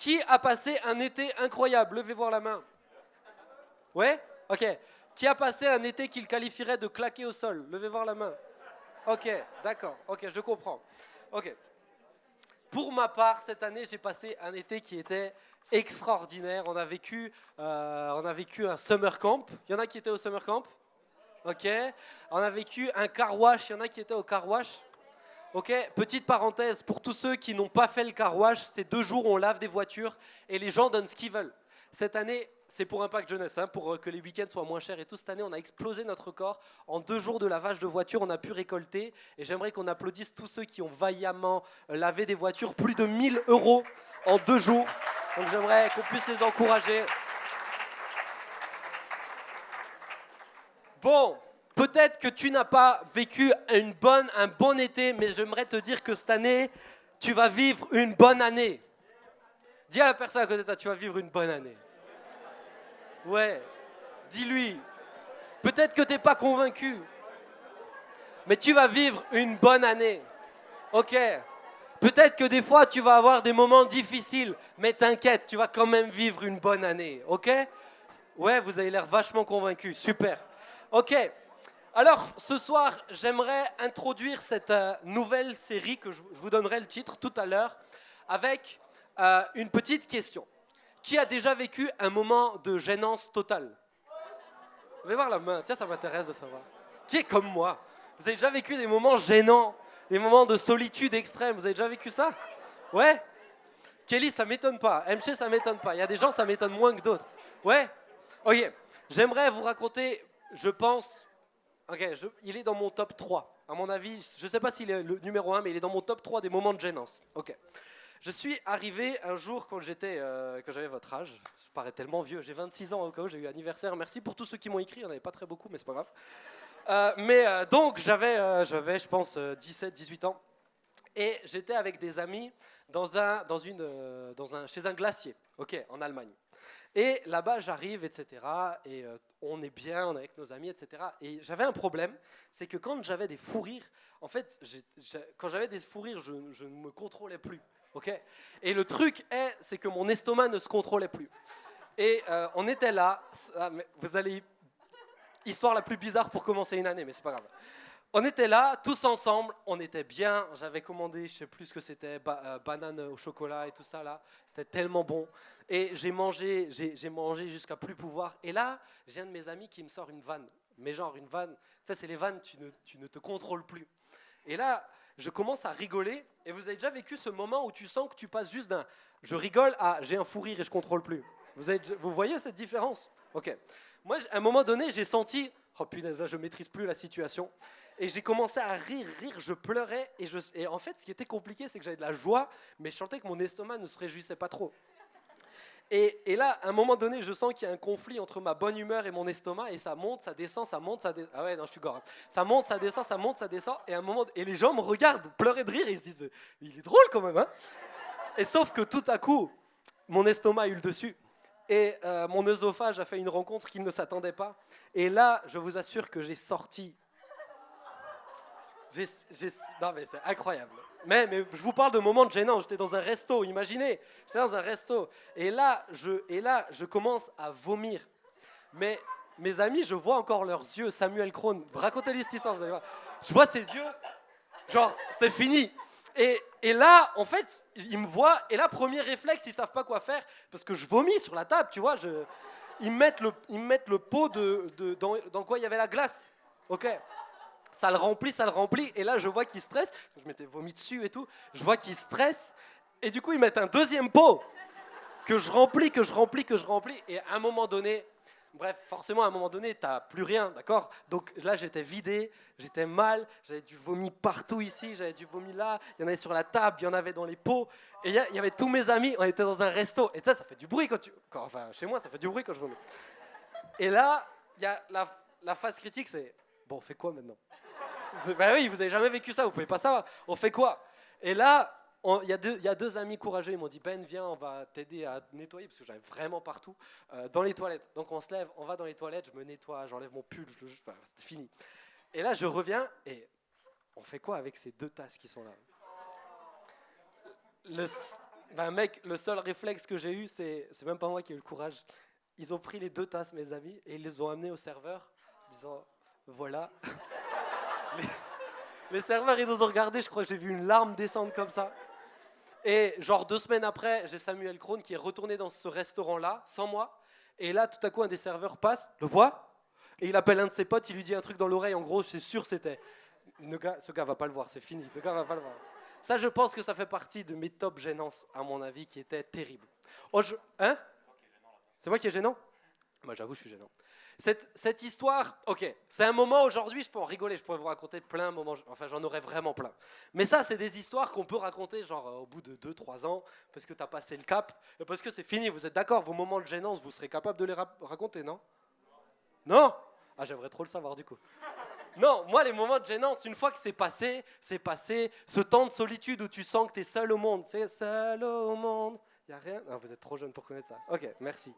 Qui a passé un été incroyable? Levez voir la main. Ouais? Ok. Qui a passé un été qu'il qualifierait de claqué au sol? Levez voir la main. Ok, d'accord. Ok, je comprends. Ok. Pour ma part, cette année, j'ai passé un été qui était extraordinaire. On a vécu un summer camp. Il y en a qui étaient au summer camp? Ok. On a vécu un car wash. Il y en a qui étaient au car wash? Ok, petite parenthèse, pour tous ceux qui n'ont pas fait le car wash, c'est 2 jours où on lave des voitures et les gens donnent ce qu'ils veulent. Cette année, c'est pour Impact Jeunesse, hein, pour que les week-ends soient moins chers et tout. Cette année, on a explosé notre record. En 2 jours de lavage de voitures, on a pu récolter. Et j'aimerais qu'on applaudisse tous ceux qui ont vaillamment lavé des voitures. Plus de 1 000 € en 2 jours. Donc j'aimerais qu'on puisse les encourager. Bon, peut-être que tu n'as pas vécu un bon été, mais j'aimerais te dire que cette année, tu vas vivre une bonne année. Dis à la personne à côté de toi, tu vas vivre une bonne année. Ouais, dis-lui. Peut-être que tu n'es pas convaincu, mais tu vas vivre une bonne année. Ok. Peut-être que des fois, tu vas avoir des moments difficiles, mais t'inquiète, tu vas quand même vivre une bonne année. Ok? Ouais, vous avez l'air vachement convaincu. Super. Ok. Alors, ce soir, j'aimerais introduire cette nouvelle série que je vous donnerai le titre tout à l'heure avec une petite question. Qui a déjà vécu un moment de gênance totale? Vous allez voir la main. Tiens, ça m'intéresse de savoir. Qui est comme moi? Vous avez déjà vécu des moments gênants, des moments de solitude extrême? Vous avez déjà vécu ça? Ouais? Kelly, ça m'étonne pas. MC, ça m'étonne pas. Il y a des gens, ça m'étonne moins que d'autres. Ouais? Ok. J'aimerais vous raconter, je pense. Ok, il est dans mon top 3. À mon avis, je ne sais pas s'il est le numéro 1, mais il est dans mon top 3 des moments de gênance. Ok. Je suis arrivé un jour quand j'avais votre âge. Je parais tellement vieux. J'ai 26 ans au cas où j'ai eu anniversaire. Merci pour tous ceux qui m'ont écrit. Il n'y en avait pas très beaucoup, mais c'est pas grave. Donc, j'avais, je pense, 17, 18 ans. Et j'étais avec des amis chez un glacier, ok, en Allemagne. Et là-bas, j'arrive, etc. Et on est bien, on est avec nos amis, etc. Et j'avais un problème, c'est que quand j'avais des fous rires, en fait, quand j'avais des fous rires, je ne me contrôlais plus. Ok. Et le truc c'est que mon estomac ne se contrôlait plus. Et on était là, vous allez, histoire la plus bizarre pour commencer une année, mais c'est pas grave. On était là, tous ensemble, on était bien. J'avais commandé, je sais plus ce que c'était, banane au chocolat et tout ça là. C'était tellement bon. Et j'ai mangé jusqu'à plus pouvoir. Et là, j'ai un de mes amis qui me sort une vanne. Mais genre une vanne, ça c'est les vannes, tu ne te contrôles plus. Et là, je commence à rigoler. Et vous avez déjà vécu ce moment où tu sens que tu passes juste d'un je rigole à j'ai un fou rire et je contrôle plus. Vous voyez cette différence? Ok. Moi, à un moment donné, j'ai senti, oh punaise, là, je maîtrise plus la situation. Et j'ai commencé à rire, je pleurais. Et en fait, ce qui était compliqué, c'est que j'avais de la joie, mais je sentais que mon estomac ne se réjouissait pas trop. Et là, à un moment donné, je sens qu'il y a un conflit entre ma bonne humeur et mon estomac, et ça monte, ça descend, ça monte, ça descend. Ah ouais, non, je suis gore. Ça monte, ça descend, ça monte, ça descend. Et à un moment, et les gens me regardent pleurer de rire, et ils se disent, il est drôle quand même, hein. Et sauf que tout à coup, mon estomac a eu le dessus. Et mon œsophage a fait une rencontre qu'il ne s'attendait pas. Et là, je vous assure que j'ai sorti. Non mais c'est incroyable. Mais je vous parle de moments de gênants. J'étais dans un resto, imaginez. J'étais dans un resto. Et là, je commence à vomir. Mais mes amis, je vois encore leurs yeux. Samuel Krohn, racontez-lui cette histoire, vous allez voir. Je vois ses yeux, genre, c'est fini. Et là, en fait, ils me voient. Et là, premier réflexe, ils savent pas quoi faire. Parce que je vomis sur la table, tu vois. Ils me mettent le pot dans quoi il y avait la glace. Ok. Ça le remplit, et là je vois qu'il stresse, je m'étais vomi dessus et tout, je vois qu'il stresse, et du coup ils mettent un deuxième pot, que je remplis, et à un moment donné, bref, forcément à un moment donné, t'as plus rien, d'accord? Donc là j'étais vidé, j'étais mal, j'avais du vomi partout ici, j'avais du vomi là, il y en avait sur la table, il y en avait dans les pots, et il y avait tous mes amis, on était dans un resto, et ça fait du bruit enfin chez moi ça fait du bruit quand je vomis. Et là, il y a la phase critique, c'est, bon on fait quoi maintenant? Ben oui, vous avez jamais vécu ça, vous pouvez pas savoir. On fait quoi? Et là, il y a deux amis courageux, ils m'ont dit Ben, viens, on va t'aider à nettoyer, parce que j'avais vraiment partout, dans les toilettes. Donc on se lève, on va dans les toilettes, je me nettoie, j'enlève mon pull, enfin, c'était fini. Et là, je reviens, et on fait quoi avec ces deux tasses qui sont là? Ben mec, le seul réflexe que j'ai eu, c'est même pas moi qui ai eu le courage. Ils ont pris les 2 tasses, mes amis, et ils les ont amenées au serveur, en disant, voilà. Les, les serveurs, ils nous ont regardés, je crois que j'ai vu une larme descendre comme ça. Et genre 2 semaines après, j'ai Samuel Krohn qui est retourné dans ce restaurant-là, sans moi. Et là, tout à coup, un des serveurs passe, le voit, et il appelle un de ses potes, il lui dit un truc dans l'oreille. En gros, c'est sûr, c'était... Ce gars va pas le voir, c'est fini, ce gars va pas le voir. Ça, je pense que ça fait partie de mes top gênances, à mon avis, qui étaient terribles. Oh, hein? C'est moi qui est gênant? Moi, j'avoue, je suis gênant. Cette histoire, ok, c'est un moment aujourd'hui, je peux en rigoler, je pourrais vous raconter plein de moments, enfin j'en aurais vraiment plein. Mais ça, c'est des histoires qu'on peut raconter genre au bout de 2-3 ans, parce que tu as passé le cap, et parce que c'est fini, vous êtes d'accord, vos moments de gênance, vous serez capable de les raconter, non? Non? Ah, j'aimerais trop le savoir du coup. Non, moi les moments de gênance, une fois que c'est passé, ce temps de solitude où tu sens que tu es seul au monde, c'est seul au monde, il n'y a rien. Non, vous êtes trop jeune pour connaître ça. Ok, merci.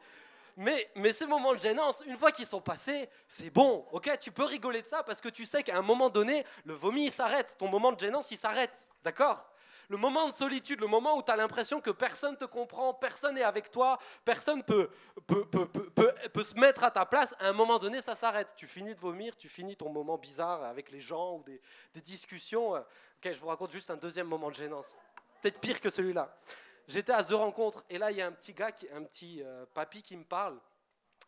Mais ces moments de gênance, une fois qu'ils sont passés, c'est bon, ok? Tu peux rigoler de ça parce que tu sais qu'à un moment donné, le vomi, il s'arrête. Ton moment de gênance, il s'arrête, d'accord? Le moment de solitude, le moment où tu as l'impression que personne ne te comprend, personne n'est avec toi, personne peut se mettre à ta place, à un moment donné, ça s'arrête. Tu finis de vomir, tu finis ton moment bizarre avec les gens ou des discussions. Ok, je vous raconte juste un deuxième moment de gênance. Peut-être pire que celui-là. J'étais à The Rencontre et là, il y a un petit gars, un petit papy qui me parle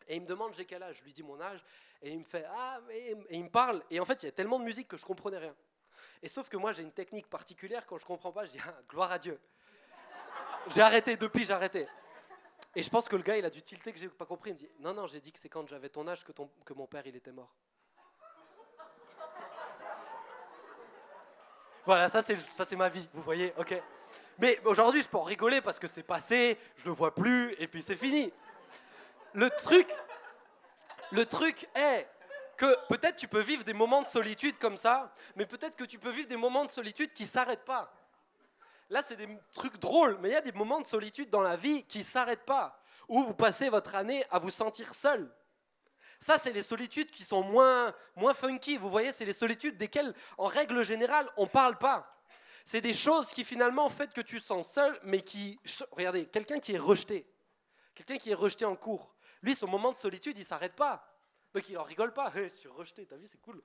et il me demande j'ai quel âge. Je lui dis mon âge et il me fait ah, mais... Et il me parle et en fait, il y a tellement de musique que je comprenais rien. Et sauf que moi, j'ai une technique particulière, quand je comprends pas, je dis ah, gloire à Dieu. J'ai arrêté, depuis j'ai arrêté. Et je pense que le gars, il a dû tilter que j'ai pas compris. Il me dit non, non, j'ai dit que c'est quand j'avais ton âge que mon père, il était mort. Voilà, ça c'est ma vie, vous voyez, ok. Mais aujourd'hui, je peux en rigoler parce que c'est passé, je le vois plus, et puis c'est fini. Le truc est que peut-être tu peux vivre des moments de solitude comme ça, mais peut-être que tu peux vivre des moments de solitude qui ne s'arrêtent pas. Là, c'est des trucs drôles, mais il y a des moments de solitude dans la vie qui ne s'arrêtent pas, où vous passez votre année à vous sentir seul. Ça, c'est les solitudes qui sont moins funky, vous voyez, c'est les solitudes desquelles, en règle générale, on ne parle pas. C'est des choses qui finalement font que tu sens seul, mais qui... Regardez, quelqu'un qui est rejeté en cours, lui, son moment de solitude, il ne s'arrête pas. Donc il en rigole pas. Hey, je suis rejeté, t'as vu, c'est cool.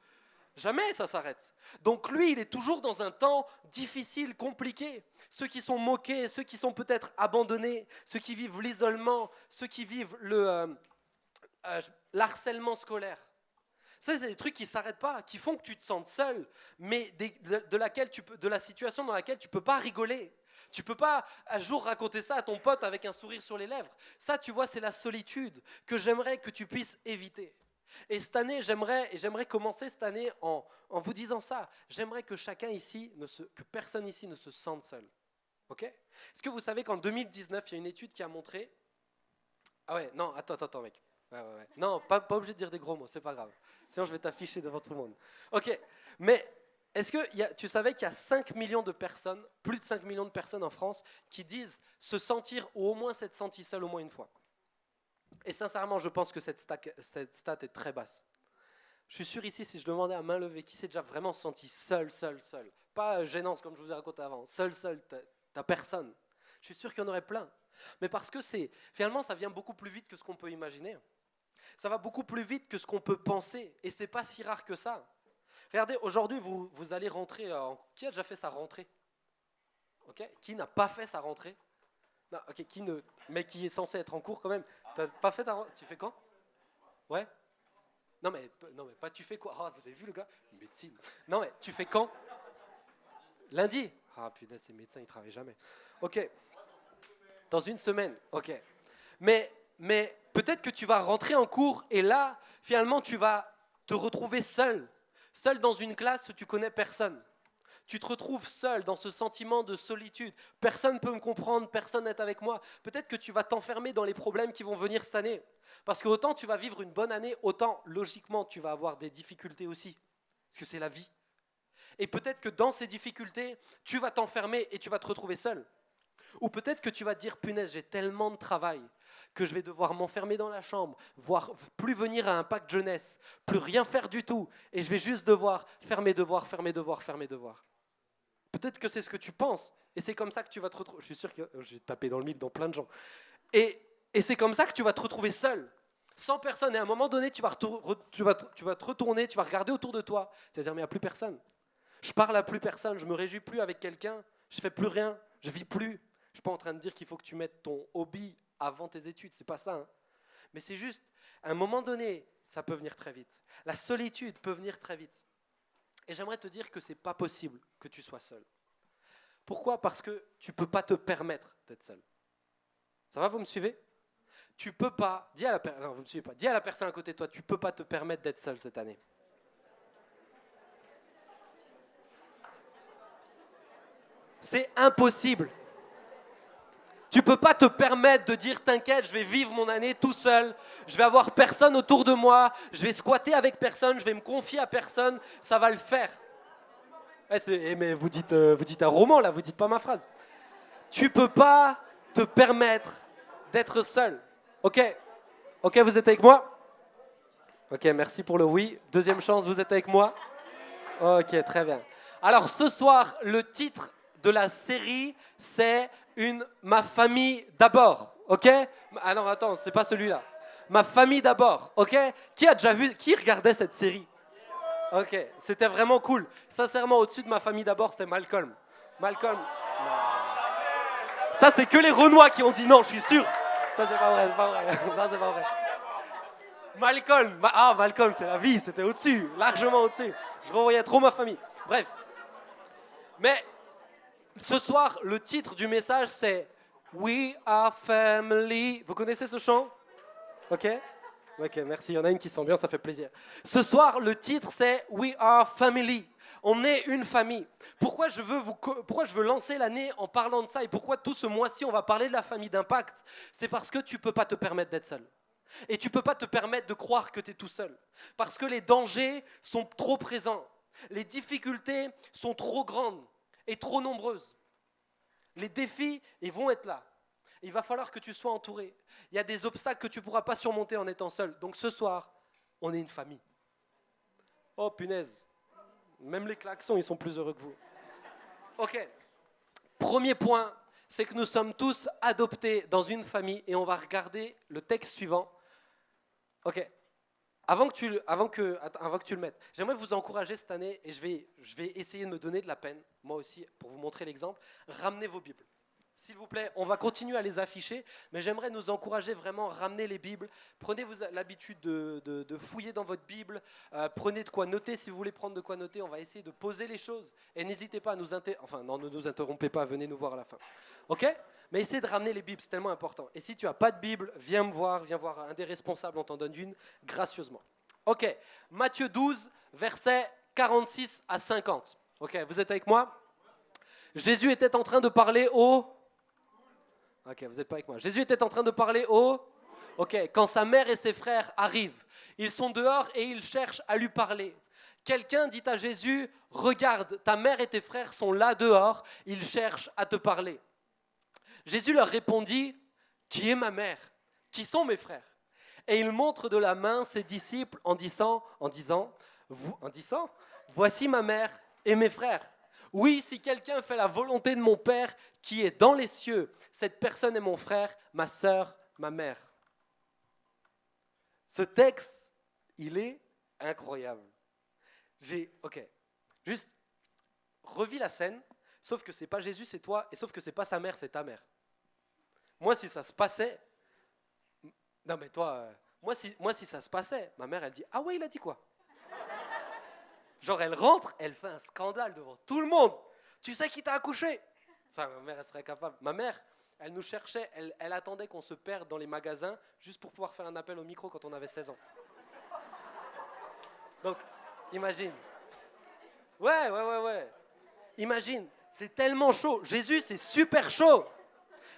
Jamais ça s'arrête. Donc lui, il est toujours dans un temps difficile, compliqué. Ceux qui sont moqués, ceux qui sont peut-être abandonnés, ceux qui vivent l'isolement, ceux qui vivent l'harcèlement scolaire. Ça, c'est des trucs qui ne s'arrêtent pas, qui font que tu te sens seul, mais de la situation dans laquelle tu ne peux pas rigoler. Tu ne peux pas un jour raconter ça à ton pote avec un sourire sur les lèvres. Ça, tu vois, c'est la solitude que j'aimerais que tu puisses éviter. Et cette année, j'aimerais commencer cette année en vous disant ça. J'aimerais que que personne ici ne se sente seul. Ok? Est-ce que vous savez qu'en 2019, il y a une étude qui a montré... Ah ouais, non, attends, mec. Ouais. Non, pas obligé de dire des gros mots, c'est pas grave. Sinon, je vais t'afficher devant tout le monde. Ok, mais est-ce que tu savais qu'il y a 5 millions de personnes, plus de 5 millions de personnes en France, qui disent se sentir ou au moins s'être senti seul au moins une fois? Et sincèrement, je pense que cette stat est très basse. Je suis sûr ici, si je demandais à main levée, qui s'est déjà vraiment senti seul. Pas gênance comme je vous ai raconté avant, seul, t'as personne. Je suis sûr qu'il y en aurait plein. Mais parce que finalement, ça vient beaucoup plus vite que ce qu'on peut imaginer. Ça va beaucoup plus vite que ce qu'on peut penser. Et ce n'est pas si rare que ça. Regardez, aujourd'hui, vous allez rentrer. Qui a déjà fait sa rentrée? Okay. Qui n'a pas fait sa rentrée? Non, ok, mais qui est censé être en cours quand même. T'as pas fait ta rentrée? Tu fais quand? Ouais? Non mais pas tu fais quoi? Oh, vous avez vu le gars? Médecine. Non mais tu fais quand? Lundi? Ah putain, ces médecins, ils travaillent jamais. Ok. Dans une semaine, ok. Mais peut-être que tu vas rentrer en cours et là, finalement, tu vas te retrouver seul dans une classe où tu connais personne. Tu te retrouves seul dans ce sentiment de solitude. Personne ne peut me comprendre, personne n'est avec moi. Peut-être que tu vas t'enfermer dans les problèmes qui vont venir cette année. Parce que autant tu vas vivre une bonne année, autant logiquement tu vas avoir des difficultés aussi. Parce que c'est la vie. Et peut-être que dans ces difficultés, tu vas t'enfermer et tu vas te retrouver seul. Ou peut-être que tu vas te dire, punaise, j'ai tellement de travail que je vais devoir m'enfermer dans la chambre, voire plus venir à un Impact Jeunesse, plus rien faire du tout, et je vais juste devoir faire mes devoirs. Peut-être que c'est ce que tu penses. Et c'est comme ça que tu vas te retrouver. Je suis sûr que j'ai tapé dans le mille dans plein de gens. Et c'est comme ça que tu vas te retrouver seul, sans personne. Et à un moment donné, tu vas te retourner, tu vas regarder autour de toi. Tu vas dire, mais il n'y a plus personne. Je parle à plus personne, je me réjouis plus avec quelqu'un, je fais plus rien, je vis plus. Je suis pas en train de dire qu'il faut que tu mettes ton hobby avant tes études, c'est pas ça. Hein. Mais c'est juste, à un moment donné, ça peut venir très vite. La solitude peut venir très vite. Et j'aimerais te dire que c'est pas possible que tu sois seul. Pourquoi ? Parce que tu peux pas te permettre d'être seul. Ça va, vous me suivez ? Tu peux pas, non, vous me suivez pas. Dis à la personne à côté de toi, tu peux pas te permettre d'être seul cette année. C'est impossible. Tu peux pas te permettre de dire t'inquiète, je vais vivre mon année tout seul, je vais avoir personne autour de moi, je vais squatter avec personne, je vais me confier à personne, ça va le faire. Mais vous dites un roman là, vous dites pas ma phrase. Tu peux pas te permettre d'être seul. Ok, vous êtes avec moi ? Ok, merci pour le oui. Deuxième chance, vous êtes avec moi ? Ok, très bien. Alors ce soir, le titre de la série, c'est Ma famille d'abord, ok ? Ah non, attends, c'est pas celui-là. Ma famille d'abord, ok ? Qui a déjà vu, qui regardait cette série ? Ok, c'était vraiment cool. Sincèrement, au-dessus de Ma famille d'abord, c'était Malcolm. Malcolm. Non. Ça, c'est que les Renois qui ont dit non, je suis sûr. Ça, c'est pas vrai, c'est pas vrai. Non, c'est pas vrai. Malcolm, c'est la vie, c'était au-dessus, largement au-dessus. Je revoyais trop ma famille. Bref. Mais ce soir, le titre du message, c'est We are family. Vous connaissez ce chant ? Ok, merci. Il y en a une qui sent bien, ça fait plaisir. Ce soir, le titre, c'est We are family. On est une famille. Pourquoi je veux lancer l'année en parlant de ça et pourquoi tout ce mois-ci, on va parler de la famille d'impact ? C'est parce que tu ne peux pas te permettre d'être seul. Et tu ne peux pas te permettre de croire que tu es tout seul. Parce que les dangers sont trop présents. Les difficultés sont trop grandes et trop nombreuses. Les défis, ils vont être là. Il va falloir que tu sois entouré. Il y a des obstacles que tu ne pourras pas surmonter en étant seul. Donc ce soir, on est une famille. Oh punaise, même les klaxons, ils sont plus heureux que vous. Ok, premier point, c'est que nous sommes tous adoptés dans une famille et on va regarder le texte suivant. Ok, avant que tu le mettes, j'aimerais vous encourager cette année et je vais essayer de me donner de la peine, moi aussi, pour vous montrer l'exemple. Ramenez vos Bibles. S'il vous plaît, on va continuer à les afficher, mais j'aimerais nous encourager vraiment à ramener les Bibles. Prenez l'habitude de fouiller dans votre Bible. Prenez de quoi noter si vous voulez prendre de quoi noter. On va essayer de poser les choses. Et n'hésitez pas à ne nous interrompez pas, venez nous voir à la fin. Ok ? Mais essayez de ramener les Bibles, c'est tellement important. Et si tu n'as pas de Bible, viens voir un des responsables, on t'en donne une gracieusement. Ok, Matthieu 12, versets 46 à 50. Ok, vous êtes avec moi ? Jésus était en train de parler au... Ok, vous n'êtes pas avec moi. Jésus était en train de parler au... Ok, quand sa mère et ses frères arrivent, ils sont dehors et ils cherchent à lui parler. Quelqu'un dit à Jésus, regarde, ta mère et tes frères sont là dehors, ils cherchent à te parler. Jésus leur répondit, qui est ma mère ? Qui sont mes frères ? Et il montre de la main ses disciples en disant, voici ma mère et mes frères. Oui, si quelqu'un fait la volonté de mon Père qui est dans les cieux, cette personne est mon frère, ma sœur, ma mère. Ce texte, il est incroyable. Juste revis la scène, sauf que c'est pas Jésus, c'est toi, et sauf que c'est pas sa mère, c'est ta mère. Moi, si ça se passait, non mais toi, moi si ça se passait, ma mère elle dit, ah ouais, il a dit quoi ? Genre elle rentre, elle fait un scandale devant tout le monde. Tu sais qui t'a accouché ? Ça, ma mère elle serait capable. Ma mère, elle nous cherchait, elle attendait qu'on se perde dans les magasins juste pour pouvoir faire un appel au micro quand on avait 16 ans. Donc, imagine. Ouais. Imagine, c'est tellement chaud. Jésus, c'est super chaud.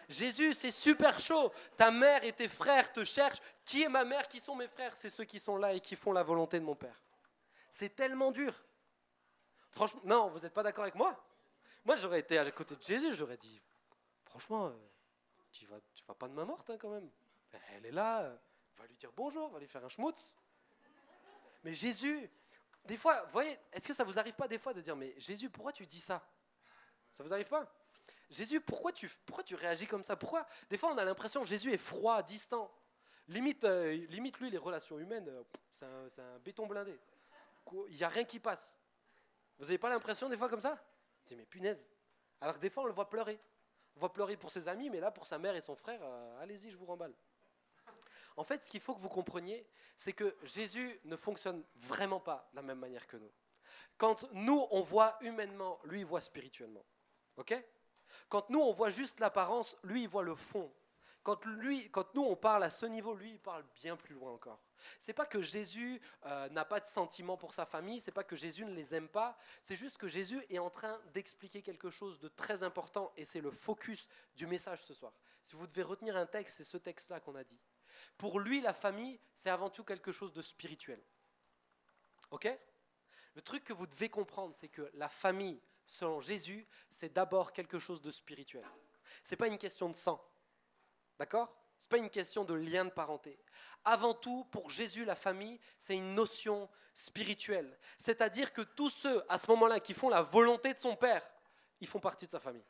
Jésus, c'est super chaud. Ta mère et tes frères te cherchent. Qui est ma mère ? Qui sont mes frères ? C'est ceux qui sont là et qui font la volonté de mon Père. C'est tellement dur. Franchement, non, vous n'êtes pas d'accord avec moi ? Moi, j'aurais été à côté de Jésus, j'aurais dit, franchement, tu vas pas de main morte hein, quand même. Elle est là, va lui dire bonjour, va lui faire un schmutz. Mais Jésus, des fois, vous voyez, est-ce que ça vous arrive pas des fois de dire, mais Jésus, pourquoi tu dis ça ? Ça vous arrive pas? Jésus, pourquoi tu réagis comme ça? Pourquoi? Des fois, on a l'impression que Jésus est froid, distant. Limite, lui, les relations humaines, c'est un béton blindé. Il n'y a rien qui passe. Vous n'avez pas l'impression des fois comme ça? C'est mais punaise. Alors que des fois, on le voit pleurer. On voit pleurer pour ses amis, mais là, pour sa mère et son frère, allez-y, je vous remballe. En fait, ce qu'il faut que vous compreniez, c'est que Jésus ne fonctionne vraiment pas de la même manière que nous. Quand nous, on voit humainement, lui, il voit spirituellement. Ok? Quand nous, on voit juste l'apparence, lui, il voit le fond. Quand nous, on parle à ce niveau, lui, il parle bien plus loin encore. C'est pas que Jésus n'a pas de sentiments pour sa famille, c'est pas que Jésus ne les aime pas, c'est juste que Jésus est en train d'expliquer quelque chose de très important et c'est le focus du message ce soir. Si vous devez retenir un texte, c'est ce texte-là qu'on a dit. Pour lui, la famille, c'est avant tout quelque chose de spirituel. Ok? Le truc que vous devez comprendre, c'est que la famille, selon Jésus, c'est d'abord quelque chose de spirituel. C'est pas une question de sang. D'accord? Ce n'est pas une question de lien de parenté. Avant tout, pour Jésus, la famille, c'est une notion spirituelle. C'est-à-dire que tous ceux, à ce moment-là, qui font la volonté de son Père, ils font partie de sa famille.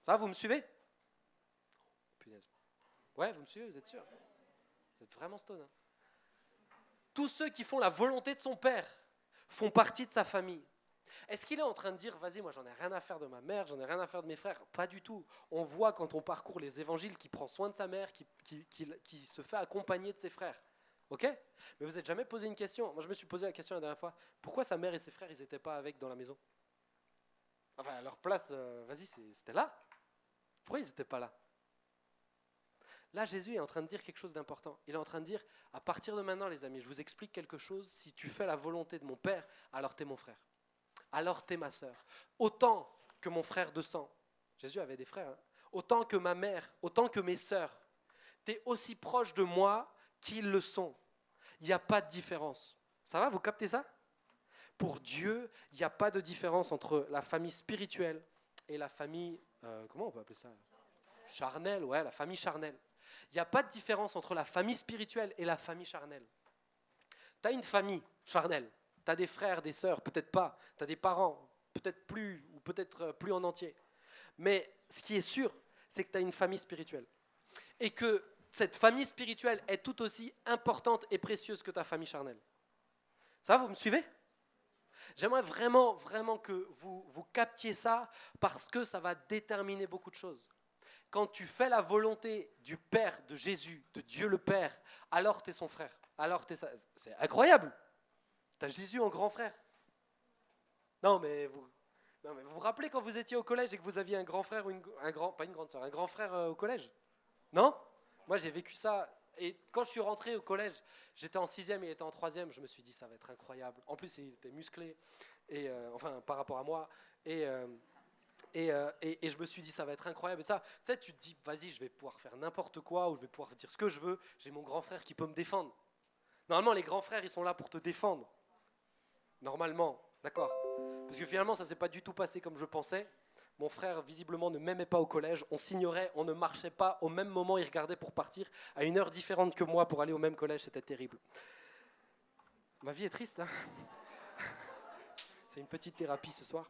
Ça va, vous me suivez? Punaise. Ouais, vous me suivez, vous êtes sûr? Vous êtes vraiment stone. Hein? Tous ceux qui font la volonté de son Père font partie de sa famille. Est-ce qu'il est en train de dire, vas-y, moi j'en ai rien à faire de ma mère, j'en ai rien à faire de mes frères? Pas du tout. On voit quand on parcourt les évangiles qu'il prend soin de sa mère, qui se fait accompagner de ses frères. Ok? Mais vous n'êtes jamais posé une question? Moi je me suis posé la question la dernière fois. Pourquoi sa mère et ses frères, ils n'étaient pas avec dans la maison? Enfin, à leur place, vas-y, c'était là. Pourquoi ils n'étaient pas là? Là, Jésus est en train de dire quelque chose d'important. Il est en train de dire, à partir de maintenant, les amis, je vous explique quelque chose. Si tu fais la volonté de mon Père, alors tu es mon frère. Alors t'es ma sœur. Autant que mon frère de sang, Jésus avait des frères, hein, autant que ma mère, autant que mes sœurs, t'es aussi proche de moi qu'ils le sont. Il n'y a pas de différence. Ça va, vous captez ça? Pour Dieu, il n'y a pas de différence entre la famille spirituelle et la famille, comment on peut appeler ça? Charnelle, ouais, la famille charnelle. Il n'y a pas de différence entre la famille spirituelle et la famille charnelle. Tu as une famille charnelle. Tu as des frères, des sœurs, peut-être pas. Tu as des parents, peut-être plus, ou peut-être plus en entier. Mais ce qui est sûr, c'est que tu as une famille spirituelle. Et que cette famille spirituelle est tout aussi importante et précieuse que ta famille charnelle. Ça va, vous me suivez? J'aimerais vraiment, vraiment que vous captiez ça parce que ça va déterminer beaucoup de choses. Quand tu fais la volonté du Père, de Jésus, de Dieu le Père, alors tu es son frère. Alors c'est incroyable. Tu as Jésus en grand frère. Non, mais vous vous rappelez quand vous étiez au collège et que vous aviez un grand frère ou pas une grande soeur, un grand frère au collège? Non? Moi, j'ai vécu ça. Et quand je suis rentré au collège, j'étais en 6e, il était en 3e, je me suis dit, ça va être incroyable. En plus, il était musclé, enfin, par rapport à moi. Et je me suis dit, ça va être incroyable. Et ça, tu sais, tu te dis, vas-y, je vais pouvoir faire n'importe quoi, ou je vais pouvoir dire ce que je veux. J'ai mon grand frère qui peut me défendre. Normalement, les grands frères, ils sont là pour te défendre. Normalement, d'accord. Parce que finalement, ça ne s'est pas du tout passé comme je pensais. Mon frère, visiblement, ne m'aimait pas au collège. On s'ignorait, on ne marchait pas. Au même moment, il regardait pour partir à une heure différente que moi pour aller au même collège. C'était terrible. Ma vie est triste, hein. C'est une petite thérapie ce soir.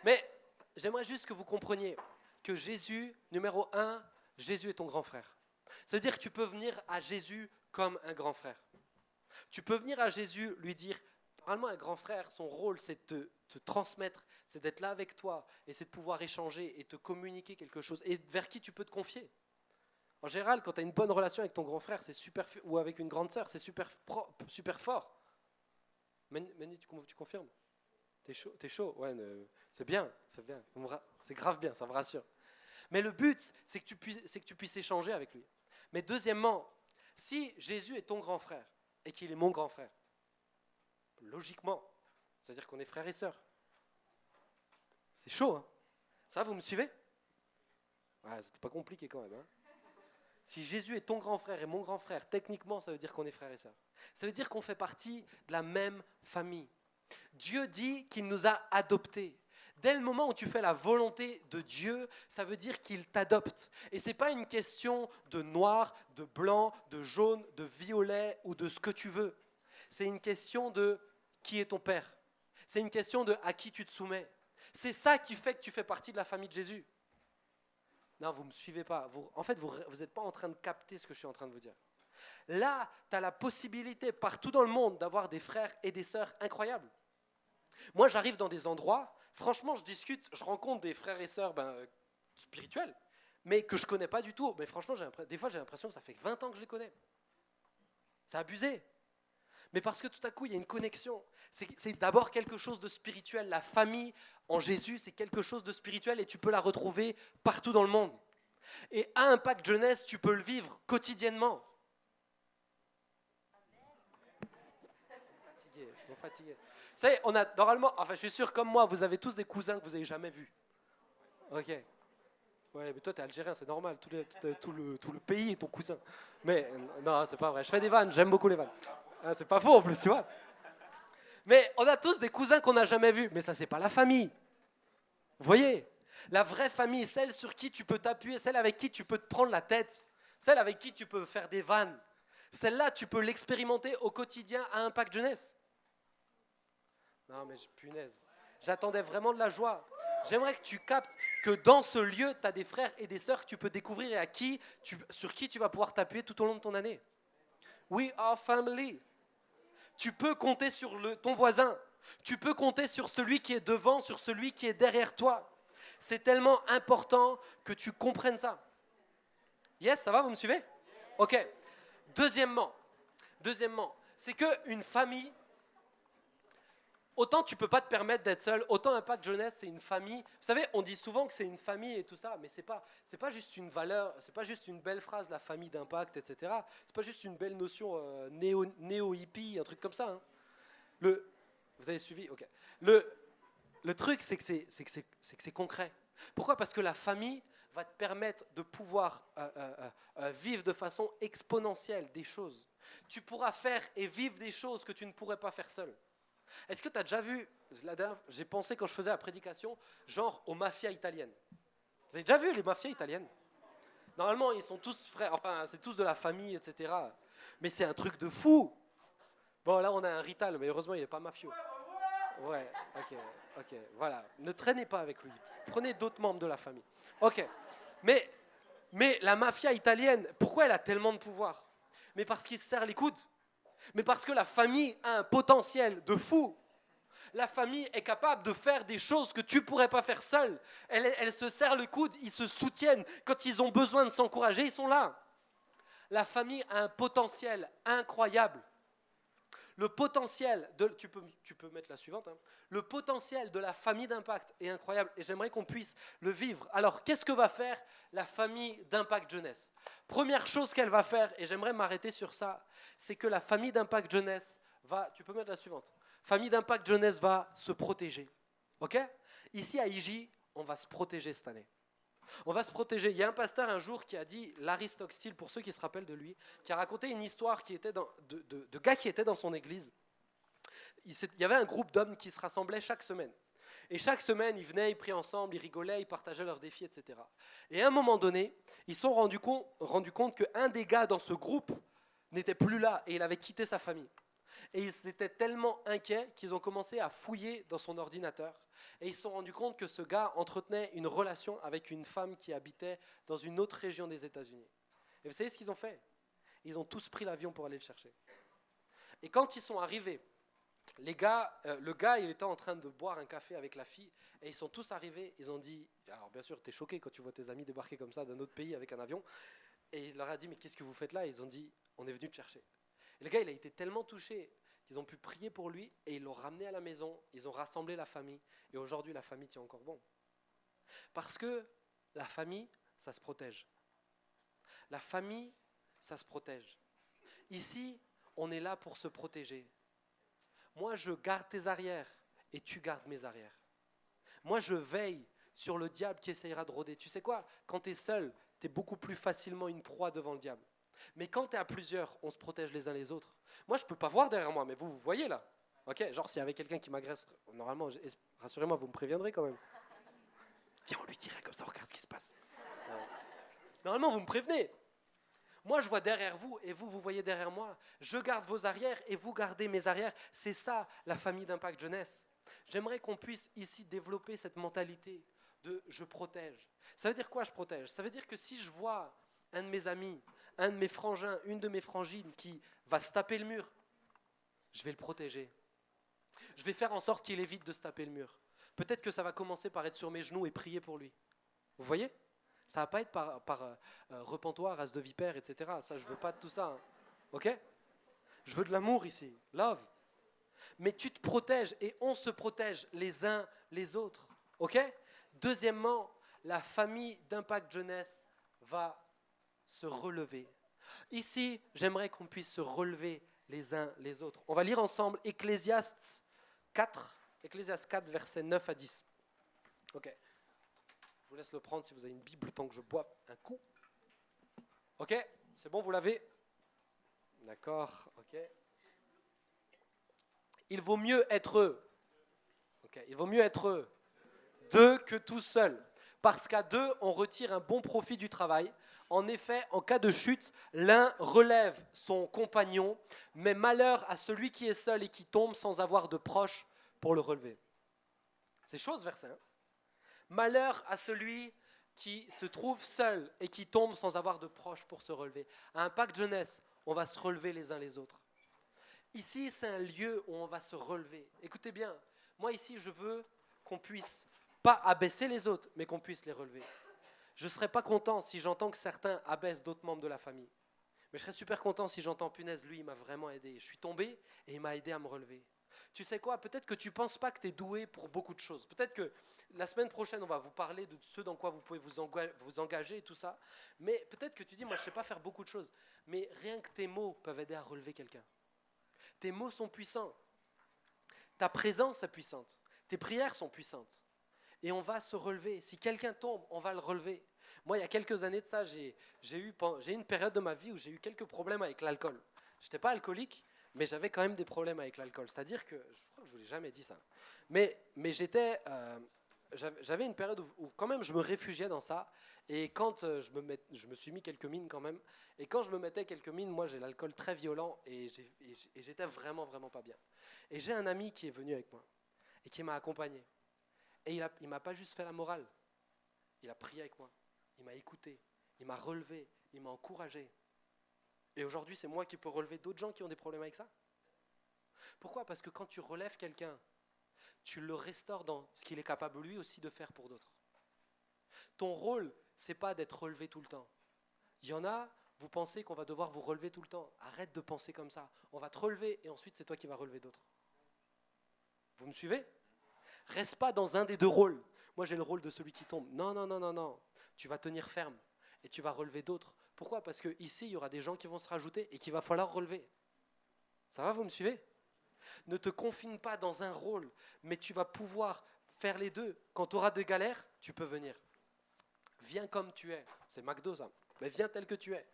Mais j'aimerais juste que vous compreniez que Jésus, numéro 1, Jésus est ton grand frère. Ça veut dire que tu peux venir à Jésus comme un grand frère. Tu peux venir à Jésus, lui dire, normalement un grand frère, son rôle c'est de te transmettre, c'est d'être là avec toi et c'est de pouvoir échanger et te communiquer quelque chose et vers qui tu peux te confier. En général, quand tu as une bonne relation avec ton grand frère c'est super, ou avec une grande sœur, c'est super fort. Mani, tu confirmes? T'es chaud, ouais, c'est bien, c'est grave bien, ça me rassure. Mais le but, c'est que tu puisses échanger avec lui. Mais deuxièmement, si Jésus est ton grand frère et qu'il est mon grand frère, logiquement, c'est-à-dire qu'on est frères et sœurs. C'est chaud, hein? Ça, vous me suivez? Ouais, c'était pas compliqué quand même, hein? Si Jésus est ton grand frère et mon grand frère, techniquement, ça veut dire qu'on est frères et sœurs. Ça veut dire qu'on fait partie de la même famille. Dieu dit qu'il nous a adoptés. Dès le moment où tu fais la volonté de Dieu, ça veut dire qu'il t'adopte. Et ce n'est pas une question de noir, de blanc, de jaune, de violet ou de ce que tu veux. C'est une question de qui est ton père. C'est une question de à qui tu te soumets. C'est ça qui fait que tu fais partie de la famille de Jésus. Non, vous ne me suivez pas. En fait, vous n'êtes pas en train de capter ce que je suis en train de vous dire. Là, tu as la possibilité partout dans le monde d'avoir des frères et des sœurs incroyables. Moi, j'arrive dans des endroits, franchement, je discute, je rencontre des frères et sœurs spirituels, mais que je ne connais pas du tout. Mais franchement, des fois, j'ai l'impression que ça fait 20 ans que je les connais. C'est abusé. Mais parce que tout à coup, il y a une connexion. C'est d'abord quelque chose de spirituel. La famille en Jésus, c'est quelque chose de spirituel et tu peux la retrouver partout dans le monde. Et à Impact Jeunesse, tu peux le vivre quotidiennement. Fatigué. Vous savez, on a normalement, enfin je suis sûr comme moi, vous avez tous des cousins que vous n'avez jamais vus. Ok. Ouais, mais toi t'es algérien, c'est normal, tout le pays est ton cousin. Mais non, c'est pas vrai, je fais des vannes, j'aime beaucoup les vannes. Ah, c'est pas faux en plus, tu vois. Mais on a tous des cousins qu'on n'a jamais vus, mais ça c'est pas la famille. Vous voyez, la vraie famille, celle sur qui tu peux t'appuyer, celle avec qui tu peux te prendre la tête, celle avec qui tu peux faire des vannes. Celle-là, tu peux l'expérimenter au quotidien à Impact Jeunesse. Non mais punaise, j'attendais vraiment de la joie. J'aimerais que tu captes que dans ce lieu, tu as des frères et des sœurs que tu peux découvrir et sur qui tu vas pouvoir t'appuyer tout au long de ton année. We are family. Tu peux compter sur ton voisin. Tu peux compter sur celui qui est devant, sur celui qui est derrière toi. C'est tellement important que tu comprennes ça. Yes, ça va, vous me suivez? Ok. Deuxièmement, c'est qu'une famille, autant tu ne peux pas te permettre d'être seul, autant Impact Jeunesse, c'est une famille. Vous savez, on dit souvent que c'est une famille et tout ça, mais ce n'est pas juste une valeur, ce n'est pas juste une belle phrase, la famille d'Impact, etc. Ce n'est pas juste une belle notion néo-hippie, un truc comme ça. Hein. Vous avez suivi? Ok. Le truc, c'est que c'est concret. Pourquoi? Parce que la famille va te permettre de pouvoir vivre de façon exponentielle des choses. Tu pourras faire et vivre des choses que tu ne pourrais pas faire seul. Est-ce que tu as déjà vu, j'ai pensé quand je faisais la prédication, genre aux mafias italiennes. Vous avez déjà vu les mafias italiennes? Normalement, ils sont tous frères, enfin, c'est tous de la famille, etc. Mais c'est un truc de fou. Bon, là, on a un Rital, mais heureusement, il n'est pas mafieux. Ouais, ok, voilà. Ne traînez pas avec lui. Prenez d'autres membres de la famille. Ok. Mais la mafia italienne, pourquoi elle a tellement de pouvoir? Mais parce qu'ils se serrent les coudes. Mais parce que la famille a un potentiel de fou. La famille est capable de faire des choses que tu ne pourrais pas faire seule. Elle se serre le coude, ils se soutiennent. Quand ils ont besoin de s'encourager, ils sont là. La famille a un potentiel incroyable. Le potentiel tu peux mettre la suivante. Hein. Le potentiel de la famille d'Impact est incroyable et j'aimerais qu'on puisse le vivre. Alors, qu'est-ce que va faire la famille d'Impact Jeunesse? Première chose qu'elle va faire, et j'aimerais m'arrêter sur ça, c'est que la famille d'Impact Jeunesse tu peux mettre la suivante. Famille d'Impact Jeunesse va se protéger. Ok? Ici à IJ, on va se protéger cette année. On va se protéger. Il y a un pasteur un jour qui a dit, Larry Stockstill, pour ceux qui se rappellent de lui, qui a raconté une histoire qui était de gars qui étaient dans son église. Il y avait un groupe d'hommes qui se rassemblaient chaque semaine. Et chaque semaine, ils venaient, ils priaient ensemble, ils rigolaient, ils partageaient leurs défis, etc. Et à un moment donné, ils se sont rendus compte qu'un des gars dans ce groupe n'était plus là et il avait quitté sa famille. Et ils étaient tellement inquiets qu'ils ont commencé à fouiller dans son ordinateur. Et ils se sont rendus compte que ce gars entretenait une relation avec une femme qui habitait dans une autre région des États-Unis. Et vous savez ce qu'ils ont fait? Ils ont tous pris l'avion pour aller le chercher. Et quand ils sont arrivés, le gars, il était en train de boire un café avec la fille. Et ils sont tous arrivés, ils ont dit... Alors bien sûr, t'es choqué quand tu vois tes amis débarquer comme ça d'un autre pays avec un avion. Et il leur a dit, mais qu'est-ce que vous faites là? Ils ont dit, on est venu te chercher. Et le gars, il a été tellement touché qu'ils ont pu prier pour lui et ils l'ont ramené à la maison, ils ont rassemblé la famille et aujourd'hui la famille tient encore bon. Parce que la famille, ça se protège. La famille, ça se protège. Ici, on est là pour se protéger. Moi, je garde tes arrières et tu gardes mes arrières. Moi, je veille sur le diable qui essayera de rôder. Tu sais quoi? Quand tu es seul, tu es beaucoup plus facilement une proie devant le diable. Mais quand tu es à plusieurs, on se protège les uns les autres. Moi, je ne peux pas voir derrière moi, mais vous voyez là. Okay, genre, s'il y avait quelqu'un qui m'agresse, normalement, rassurez-moi, vous me préviendrez quand même. Viens, on lui dirait comme ça, regarde ce qui se passe. Normalement, vous me prévenez. Moi, je vois derrière vous et vous voyez derrière moi. Je garde vos arrières et vous gardez mes arrières. C'est ça, la famille d'Impact Jeunesse. j'aimerais qu'on puisse ici développer cette mentalité de je protège. Ça veut dire quoi je protège? Ça veut dire que si je vois un de mes amis, un de mes frangins, une de mes frangines qui va se taper le mur, je vais le protéger. Je vais faire en sorte qu'il évite de se taper le mur. Peut-être que ça va commencer par être sur mes genoux et prier pour lui. Vous voyez? Ça ne va pas être par repentoir, race de vipère, etc. Ça, je ne veux pas de tout ça. Hein. Ok? Je veux de l'amour ici. Love. Mais tu te protèges et on se protège les uns les autres. Ok? Deuxièmement, la famille d'Impact Jeunesse va se relever. Ici, j'aimerais qu'on puisse se relever les uns les autres. On va lire ensemble Ecclésiaste 4, versets 9 à 10. Ok. Je vous laisse le prendre si vous avez une Bible, le temps que je bois un coup. Ok, c'est bon, vous l'avez? D'accord, ok. Il vaut mieux être deux que tout seul. Parce qu'à deux, on retire un bon profit du travail. En effet, en cas de chute, l'un relève son compagnon, mais malheur à celui qui est seul et qui tombe sans avoir de proche pour le relever. C'est chaud ce verset. Hein? Malheur à celui qui se trouve seul et qui tombe sans avoir de proche pour se relever. À Impact Jeunesse, on va se relever les uns les autres. Ici, c'est un lieu où on va se relever. Écoutez bien, moi ici, je veux qu'on puisse pas abaisser les autres, mais qu'on puisse les relever. Je ne serais pas content si j'entends que certains abaissent d'autres membres de la famille. Mais je serais super content si j'entends, punaise, lui, il m'a vraiment aidé. Je suis tombé et il m'a aidé à me relever. Tu sais quoi, peut-être que tu ne penses pas que tu es doué pour beaucoup de choses. Peut-être que la semaine prochaine, on va vous parler de ce dans quoi vous pouvez vous engager et tout ça. Mais peut-être que tu dis, moi, je ne sais pas faire beaucoup de choses. Mais rien que tes mots peuvent aider à relever quelqu'un. Tes mots sont puissants. Ta présence est puissante. Tes prières sont puissantes. Et on va se relever. Si quelqu'un tombe, on va le relever. Moi, il y a quelques années de ça, j'ai eu une période de ma vie où j'ai eu quelques problèmes avec l'alcool. Je n'étais pas alcoolique, mais j'avais quand même des problèmes avec l'alcool. C'est-à-dire que, je crois que je ne vous l'ai jamais dit ça, mais j'avais une période où quand même je me réfugiais dans ça. Et quand je me suis mis quelques mines quand même, et quand je me mettais quelques mines, moi j'ai l'alcool très violent et j'étais vraiment, vraiment pas bien. Et j'ai un ami qui est venu avec moi et qui m'a accompagné. Et il ne m'a pas juste fait la morale, il a prié avec moi, il m'a écouté, il m'a relevé, il m'a encouragé. Et aujourd'hui, c'est moi qui peux relever d'autres gens qui ont des problèmes avec ça. Pourquoi? Parce que quand tu relèves quelqu'un, tu le restaures dans ce qu'il est capable lui aussi de faire pour d'autres. Ton rôle, c'est pas d'être relevé tout le temps. Il y en a, vous pensez qu'on va devoir vous relever tout le temps. Arrête de penser comme ça. On va te relever et ensuite c'est toi qui vas relever d'autres. Vous me suivez? Reste pas dans un des deux rôles. Moi, j'ai le rôle de celui qui tombe. Non, non, non, non, non. Tu vas tenir ferme et tu vas relever d'autres. Pourquoi? Parce qu'ici, il y aura des gens qui vont se rajouter et qu'il va falloir relever. Ça va, vous me suivez? Ne te confine pas dans un rôle, mais tu vas pouvoir faire les deux. Quand tu auras des galères, tu peux venir. Viens comme tu es. C'est McDo, ça. Mais viens tel que tu es.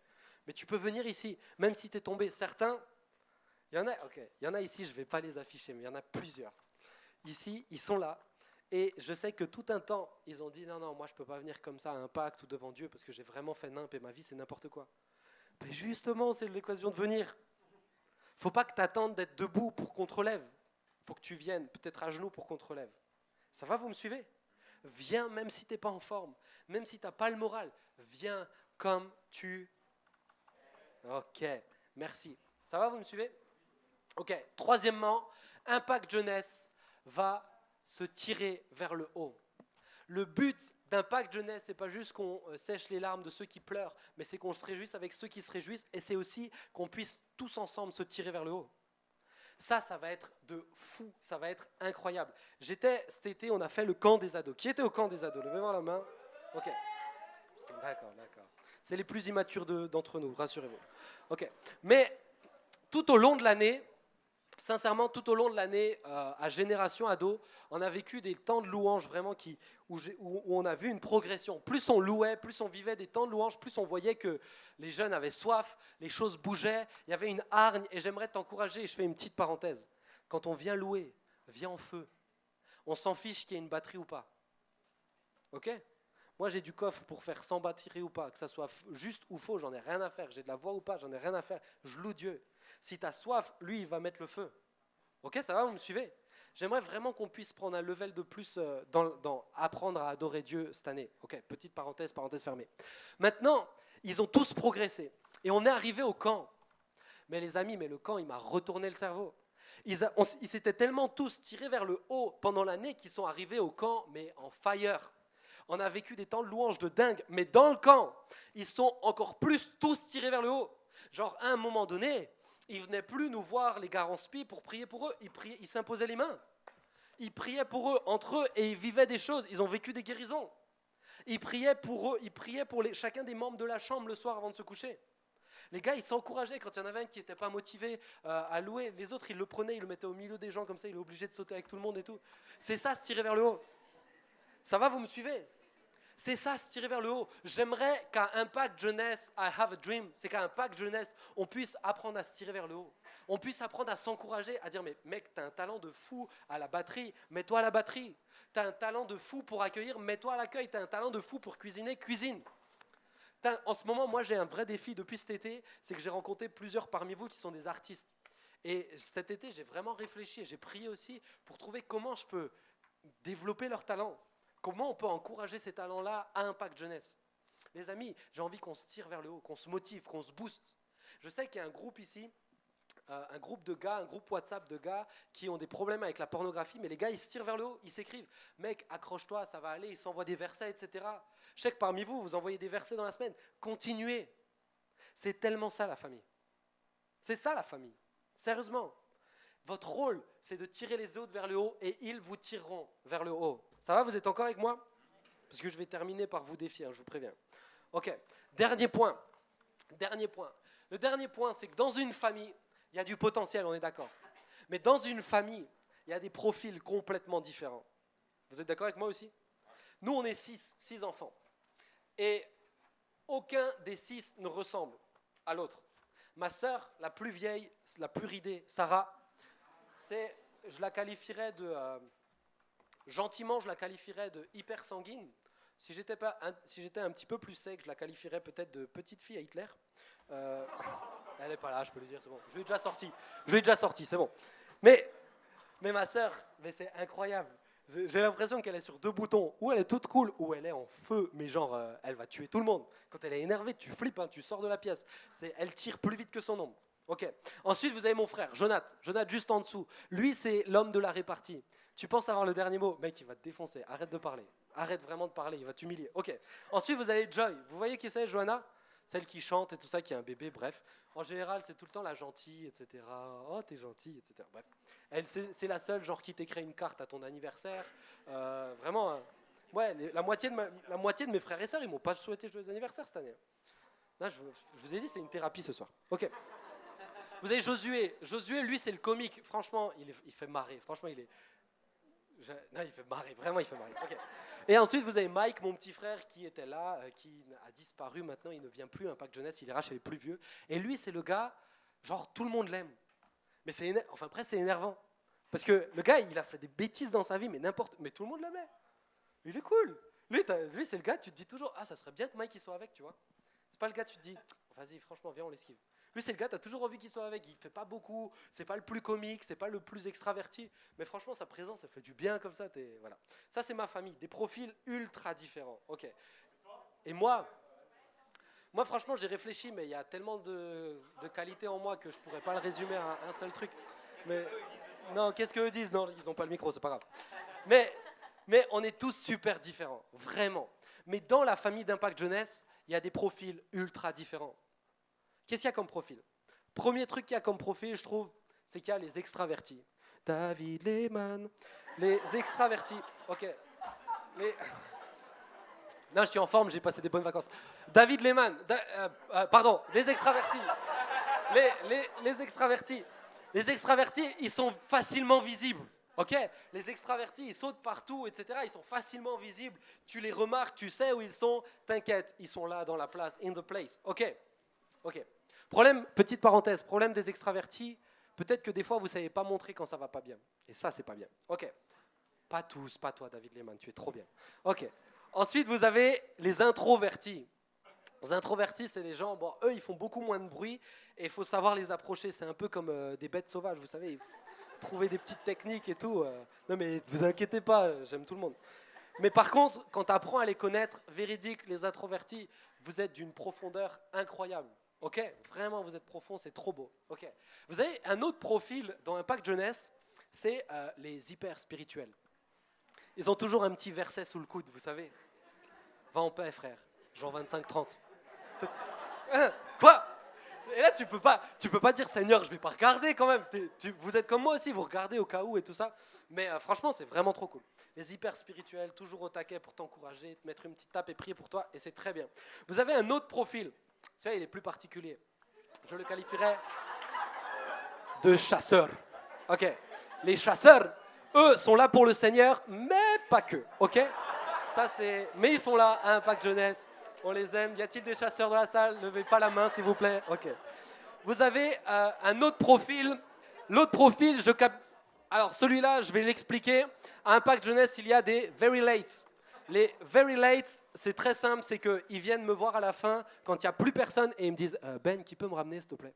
Mais tu peux venir ici, même si tu es tombé. Certains, il y en a ici, je ne vais pas les afficher, mais il y en a plusieurs. Ici, ils sont là. Et je sais que tout un temps, ils ont dit non, non, moi je ne peux pas venir comme ça à Impact ou devant Dieu parce que j'ai vraiment fait nimp et ma vie c'est n'importe quoi. Mais justement, c'est l'occasion de venir. Il ne faut pas que tu attendes d'être debout pour qu'on te relève. Il faut que tu viennes, peut-être à genoux pour qu'on te relève. Ça va, vous me suivez? Viens même si tu n'es pas en forme, même si tu n'as pas le moral. Viens comme tu... Ok, merci. Ça va, vous me suivez? Ok, troisièmement, Impact Jeunesse va se tirer vers le haut. Le but d'Impact Jeunesse, ce n'est pas juste qu'on sèche les larmes de ceux qui pleurent, mais c'est qu'on se réjouisse avec ceux qui se réjouissent, et c'est aussi qu'on puisse tous ensemble se tirer vers le haut. Ça va être de fou, ça va être incroyable. Cet été, on a fait le camp des ados. Qui était au camp des ados? Levez-moi la main. Ok. D'accord. C'est les plus immatures d'entre nous, rassurez-vous. Ok. Mais tout au long de l'année, sincèrement, tout au long de l'année, à Génération Ado, on a vécu des temps de louange vraiment où on a vu une progression. Plus on louait, plus on vivait des temps de louange, plus on voyait que les jeunes avaient soif, les choses bougeaient, il y avait une hargne. Et j'aimerais t'encourager, et je fais une petite parenthèse. Quand on vient louer, viens en feu. On s'en fiche qu'il y ait une batterie ou pas. Ok? Moi, j'ai du coffre pour faire sans batterie ou pas, que ça soit juste ou faux, j'en ai rien à faire. J'ai de la voix ou pas, j'en ai rien à faire. Je loue Dieu. Si tu as soif, lui, il va mettre le feu. Ok, ça va, vous me suivez? J'aimerais vraiment qu'on puisse prendre un level de plus dans apprendre à adorer Dieu cette année. Ok, petite parenthèse, parenthèse fermée. Maintenant, ils ont tous progressé. Et on est arrivé au camp. Mais les amis, le camp, il m'a retourné le cerveau. Ils s'étaient tellement tous tirés vers le haut pendant l'année qu'ils sont arrivés au camp, mais en fire. On a vécu des temps de louange de dingue, mais dans le camp, ils sont encore plus tous tirés vers le haut. Genre, à un moment donné, ils ne venaient plus nous voir, les gars en spi, pour prier pour eux. Ils s'imposaient les mains. Ils priaient pour eux, entre eux, et ils vivaient des choses. Ils ont vécu des guérisons. Ils priaient pour eux, ils priaient pour chacun des membres de la chambre le soir avant de se coucher. Les gars, ils s'encourageaient quand il y en avait un qui n'était pas motivé à louer. Les autres, ils le prenaient, ils le mettaient au milieu des gens, comme ça, il est obligé de sauter avec tout le monde et tout. C'est ça, se tirer vers le haut. Ça va, vous me suivez ? C'est ça, se tirer vers le haut. J'aimerais qu'à Impact Jeunesse, I have a dream, c'est qu'à Impact Jeunesse, on puisse apprendre à se tirer vers le haut. On puisse apprendre à s'encourager, à dire, mais mec, t'as un talent de fou à la batterie, mets-toi à la batterie. T'as un talent de fou pour accueillir, mets-toi à l'accueil. T'as un talent de fou pour cuisiner, cuisine. En ce moment, moi, j'ai un vrai défi depuis cet été, c'est que j'ai rencontré plusieurs parmi vous qui sont des artistes. Et cet été, j'ai vraiment réfléchi et j'ai prié aussi pour trouver comment je peux développer leur talent. Comment on peut encourager ces talents-là à Impact Jeunesse ? Les amis, j'ai envie qu'on se tire vers le haut, qu'on se motive, qu'on se booste. Je sais qu'il y a un groupe ici, un groupe de gars, un groupe WhatsApp de gars qui ont des problèmes avec la pornographie, mais les gars, ils se tirent vers le haut, ils s'écrivent. Mec, accroche-toi, ça va aller, ils s'envoient des versets, etc. Je sais que parmi vous, vous envoyez des versets dans la semaine. Continuez. C'est tellement ça la famille. C'est ça la famille. Sérieusement. Votre rôle, c'est de tirer les autres vers le haut et ils vous tireront vers le haut. Ça va, vous êtes encore avec moi ? Parce que je vais terminer par vous défier, je vous préviens. Ok, dernier point. Le dernier point, c'est que dans une famille, il y a du potentiel, on est d'accord. Mais dans une famille, il y a des profils complètement différents. Vous êtes d'accord avec moi aussi ? Nous, on est 6 enfants. Et aucun des 6 ne ressemble à l'autre. Ma sœur, la plus vieille, la plus ridée, Sarah, je la qualifierais gentiment, je la qualifierais de hyper sanguine. Si j'étais un petit peu plus sec, je la qualifierais peut-être de petite fille à Hitler. Elle n'est pas là, je peux lui dire, c'est bon. Je l'ai déjà sorti, c'est bon. Mais ma sœur, c'est incroyable. J'ai l'impression qu'elle est sur 2 boutons. Ou elle est toute cool, ou elle est en feu. Mais genre, elle va tuer tout le monde. Quand elle est énervée, tu flippes, hein, tu sors de la pièce. Elle tire plus vite que son ombre. Ok. Ensuite, vous avez mon frère, Jonathan. Jonathan juste en dessous. Lui, c'est l'homme de la répartie. Tu penses avoir le dernier mot ? Mec, il va te défoncer. Arrête de parler. Arrête vraiment de parler. Il va t'humilier. Ok. Ensuite, vous avez Joy. Vous voyez qui c'est, Johanna ? Celle qui chante et tout ça, qui a un bébé, bref. En général, c'est tout le temps la gentille, etc. Oh, t'es gentille, etc. Bref. Elle, c'est la seule, genre, qui t'écrit une carte à ton anniversaire. Vraiment, ouais, la moitié de mes frères et sœurs, ils m'ont pas souhaité joyeux anniversaire cette année. Là, je vous ai dit, c'est une thérapie ce soir. Ok. Vous avez Josué. Josué, lui, c'est le comique. Franchement, il fait marrer. Franchement, non, il fait marrer. Vraiment, il fait marrer. Okay. Et ensuite, vous avez Mike, mon petit frère, qui était là, qui a disparu. Maintenant, il ne vient plus à Impact Jeunesse. Il ira chez les plus vieux. Et lui, c'est le gars, genre, tout le monde l'aime. Mais presque, c'est énervant. Parce que le gars, il a fait des bêtises dans sa vie, mais tout le monde l'aimait. Il est cool. Lui, c'est le gars, tu te dis toujours, ah, ça serait bien que Mike il soit avec, tu vois. C'est pas le gars, tu te dis, vas-y, franchement, viens, on l'esquive. Lui, c'est le gars, tu as toujours envie qu'il soit avec. Il fait pas beaucoup, c'est pas le plus comique, c'est pas le plus extraverti. Mais franchement, sa présence, ça fait du bien comme ça. Voilà. Ça, c'est ma famille. Des profils ultra différents. Ok. Et moi, franchement, j'ai réfléchi, mais il y a tellement de qualités en moi que je pourrais pas le résumer à un seul truc. Mais non, qu'est-ce qu'eux disent ? Non, ils ont pas le micro, c'est pas grave. Mais on est tous super différents, vraiment. Mais dans la famille d'Impact Jeunesse, il y a des profils ultra différents. Qu'est-ce qu'il y a comme profil ? Premier truc qu'il y a comme profil, je trouve, c'est qu'il y a les extravertis. David Lehman. Les extravertis. Ok. Non, je suis en forme, j'ai passé des bonnes vacances. David Lehman. Pardon, les extravertis. Les extravertis. Les extravertis, ils sont facilement visibles. Ok ? Les extravertis, ils sautent partout, etc. Ils sont facilement visibles. Tu les remarques, tu sais où ils sont. T'inquiète, ils sont là dans la place, in the place. Ok. Petite parenthèse, problème des extravertis, peut-être que des fois vous ne savez pas montrer quand ça ne va pas bien. Et ça, c'est pas bien. Ok. Pas tous, pas toi, David Lehman, tu es trop bien. Ok. Ensuite, vous avez les introvertis. Les introvertis, c'est les gens, bon, eux, ils font beaucoup moins de bruit et il faut savoir les approcher. C'est un peu comme des bêtes sauvages, vous savez. trouver des petites techniques et tout. Non mais vous inquiétez pas, j'aime tout le monde. Mais par contre, quand tu apprends à les connaître, véridique, les introvertis, vous êtes d'une profondeur incroyable. Ok? Vraiment, vous êtes profond, c'est trop beau. Ok? Vous avez un autre profil dans Impact Jeunesse, c'est les hyper spirituels. Ils ont toujours un petit verset sous le coude, vous savez. Va en paix, frère. Jean 25-30. Quoi? Et là, tu peux pas dire Seigneur, je vais pas regarder quand même. Vous êtes comme moi aussi, vous regardez au cas où et tout ça. Mais franchement, c'est vraiment trop cool. Les hyper spirituels, toujours au taquet pour t'encourager, te mettre une petite tape et prier pour toi, et c'est très bien. Vous avez un autre profil. Celui-là, il est plus particulier. Je le qualifierais de chasseur. Ok. Les chasseurs, eux, sont là pour le Seigneur, mais pas que. Ok. Ça c'est. Mais ils sont là à Impact Jeunesse. On les aime. Y a-t-il des chasseurs dans la salle? Levez pas la main, s'il vous plaît. Ok. Vous avez un autre profil. L'autre profil, alors celui-là, je vais l'expliquer. À Impact Jeunesse, il y a des very late. Les very late, c'est très simple, c'est qu'ils viennent me voir à la fin quand il n'y a plus personne et ils me disent Ben, qui peut me ramener, s'il te plaît?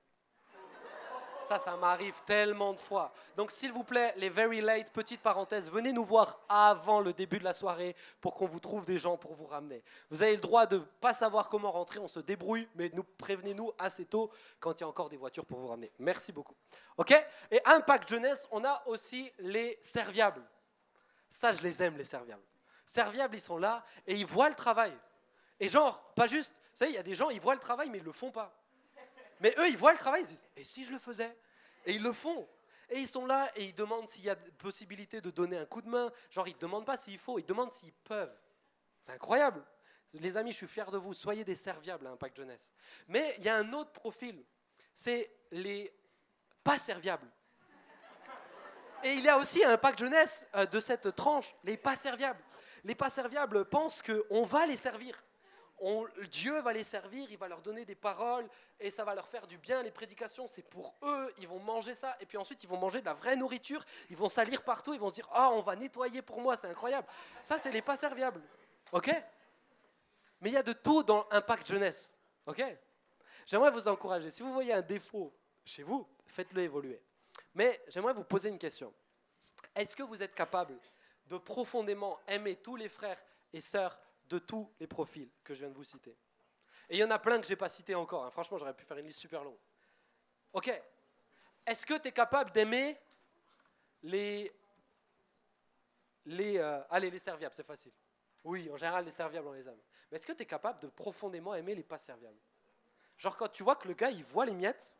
Ça m'arrive tellement de fois. Donc, s'il vous plaît, les very late, petite parenthèse, venez nous voir avant le début de la soirée pour qu'on vous trouve des gens pour vous ramener. Vous avez le droit de ne pas savoir comment rentrer, on se débrouille, mais prévenez-nous assez tôt quand il y a encore des voitures pour vous ramener. Merci beaucoup. OK? Et à Impact Jeunesse, on a aussi les serviables. Ça, je les aime, les serviables. Serviables, ils sont là et ils voient le travail. Et genre, pas juste, vous savez, il y a des gens, ils voient le travail, mais ils ne le font pas. Mais eux, ils voient le travail, ils se disent « Et si je le faisais ?» Et ils le font. Et ils sont là et ils demandent s'il y a possibilité de donner un coup de main. Genre, ils ne demandent pas s'il faut, ils demandent s'ils peuvent. C'est incroyable. Les amis, je suis fier de vous. Soyez des serviables à Impact Jeunesse. Mais il y a un autre profil. C'est les pas serviables. Et il y a aussi un Impact Jeunesse de cette tranche, les pas serviables. Les pas serviables pensent qu'on va les servir. Dieu va les servir, il va leur donner des paroles et ça va leur faire du bien. Les prédications, c'est pour eux, ils vont manger ça et puis ensuite ils vont manger de la vraie nourriture, ils vont salir partout, ils vont se dire « Ah, on va nettoyer pour moi, c'est incroyable ». Ça, c'est les pas serviables, ok? Mais il y a de tout dans Impact Jeunesse, ok? J'aimerais vous encourager, si vous voyez un défaut chez vous, faites-le évoluer. Mais j'aimerais vous poser une question. Est-ce que vous êtes capable de profondément aimer tous les frères et sœurs de tous les profils que je viens de vous citer? Et il y en a plein que je n'ai pas cités encore. Hein. Franchement, j'aurais pu faire une liste super longue. Ok. Est-ce que tu es capable d'aimer les serviables? C'est facile. Oui, en général, les serviables, on les aime. Mais est-ce que tu es capable de profondément aimer les pas serviables? Genre quand tu vois que le gars, il voit les miettes